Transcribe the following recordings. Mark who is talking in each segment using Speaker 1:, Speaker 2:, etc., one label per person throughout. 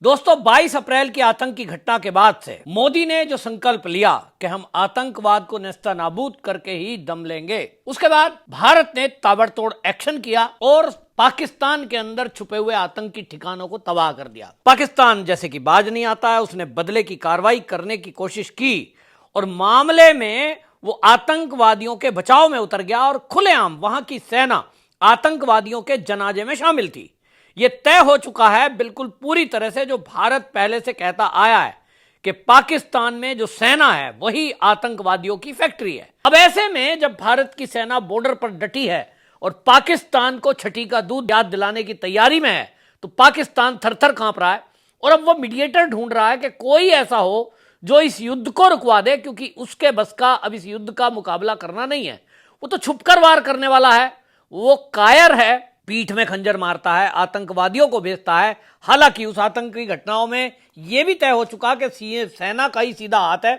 Speaker 1: दोस्तों 22 अप्रैल की आतंकी घटना के बाद से मोदी ने जो संकल्प लिया कि हम आतंकवाद को नेस्तनाबूद करके ही दम लेंगे, उसके बाद भारत ने ताबड़तोड़ एक्शन किया और पाकिस्तान के अंदर छुपे हुए आतंकी ठिकानों को तबाह कर दिया। पाकिस्तान जैसे कि बाज नहीं आता है, उसने बदले की कार्रवाई करने की कोशिश की और मामले में वो आतंकवादियों के बचाव में उतर गया और खुलेआम वहां की सेना आतंकवादियों के जनाजे में शामिल थी। यह तय हो चुका है बिल्कुल पूरी तरह से, जो भारत पहले से कहता आया है कि पाकिस्तान में जो सेना है वही आतंकवादियों की फैक्ट्री है। अब ऐसे में जब भारत की सेना बॉर्डर पर डटी है और पाकिस्तान को छठी का दूध याद दिलाने की तैयारी में है, तो पाकिस्तान थरथर कांप रहा है और अब वो मीडिएटर ढूंढ रहा है कि कोई ऐसा हो जो इस युद्ध को रुकवा दे, क्योंकि उसके बस का अब इस युद्ध का मुकाबला करना नहीं है। वो तो छुपकर वार करने वाला है, वो कायर है, पीठ में खंजर मारता है, आतंकवादियों को भेजता है। हालांकि उस आतंकी घटनाओं में यह भी तय हो चुका कि सेना का ही सीधा हाथ है।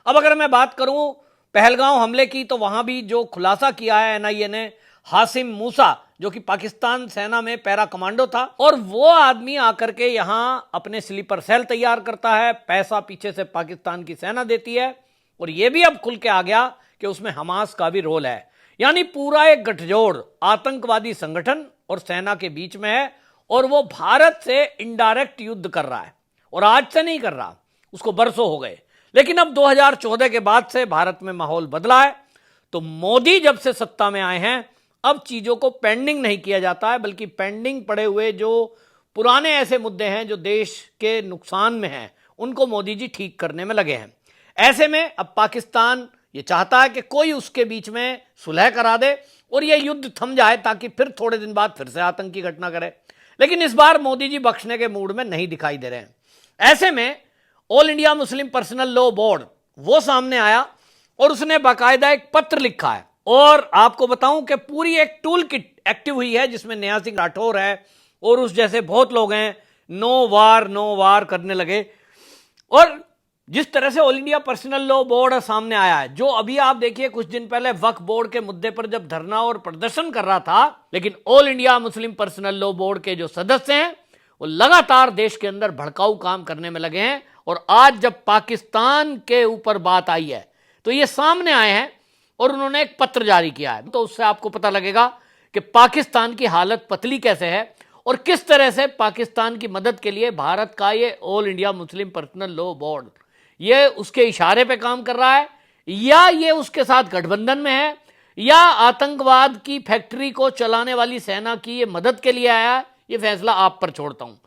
Speaker 1: अब अगर मैं बात करूं पहलगांव हमले की, तो वहां भी जो खुलासा किया है एनआईए ने, हासिम मूसा जो कि पाकिस्तान सेना में पैरा कमांडो था, और वो आदमी आकर के यहां अपने स्लीपर सेल तैयार करता है, पैसा पीछे से पाकिस्तान की सेना देती है। और यह भी अब खुल के आ गया कि उसमें हमास का भी रोल है, यानी पूरा एक गठजोड़ आतंकवादी संगठन और सेना के बीच में है और वो भारत से इनडायरेक्ट युद्ध कर रहा है। और आज से नहीं कर रहा, उसको बरसों हो गए। लेकिन अब 2014 के बाद से भारत में माहौल बदला है। तो मोदी जब से सत्ता में आए हैं, अब चीजों को पेंडिंग नहीं किया जाता है, बल्कि पेंडिंग पड़े हुए जो पुराने ऐसे मुद्दे हैं जो देश के नुकसान में हैं, उनको मोदी जी ठीक करने में लगे हैं। ऐसे में अब पाकिस्तान ये चाहता है कि कोई उसके बीच में सुलह करा दे और ये युद्ध थम जाए, ताकि फिर थोड़े दिन बाद फिर से आतंकी घटना करे। लेकिन इस बार मोदी जी बख्शने के मूड में नहीं दिखाई दे रहे हैं। ऐसे में all India Muslim personal law board वो सामने आया और उसने बाकायदा एक पत्र लिखा है। और आपको बताऊं कि पूरी एक टूल किट एक्टिव हुई है, जिसमें नया सिंह राठौर है और उस जैसे बहुत लोग हैं, नो वार करने लगे। और जिस तरह से all India personal law board सामने आया है, जो अभी आप देखिए कुछ दिन पहले वक्फ बोर्ड के मुद्दे पर जब धरना और प्रदर्शन कर रहा था, लेकिन all India Muslim personal law board के जो सदस्य हैं वो लगातार देश के अंदर भड़काऊ काम करने में लगे हैं। और आज जब पाकिस्तान के ऊपर बात आई है तो ये सामने आए हैं और उन्होंने एक पत्र जारी किया है। तो उससे आपको पता लगेगा कि पाकिस्तान की हालत पतली कैसे है और किस तरह से पाकिस्तान की मदद के लिए भारत का ये all India Muslim personal law board ये उसके इशारे पे काम कर रहा है, या ये उसके साथ गठबंधन में है, या आतंकवाद की फैक्ट्री को चलाने वाली सेना की ये मदद के लिए आया है। ये फैसला आप पर छोड़ता हूं।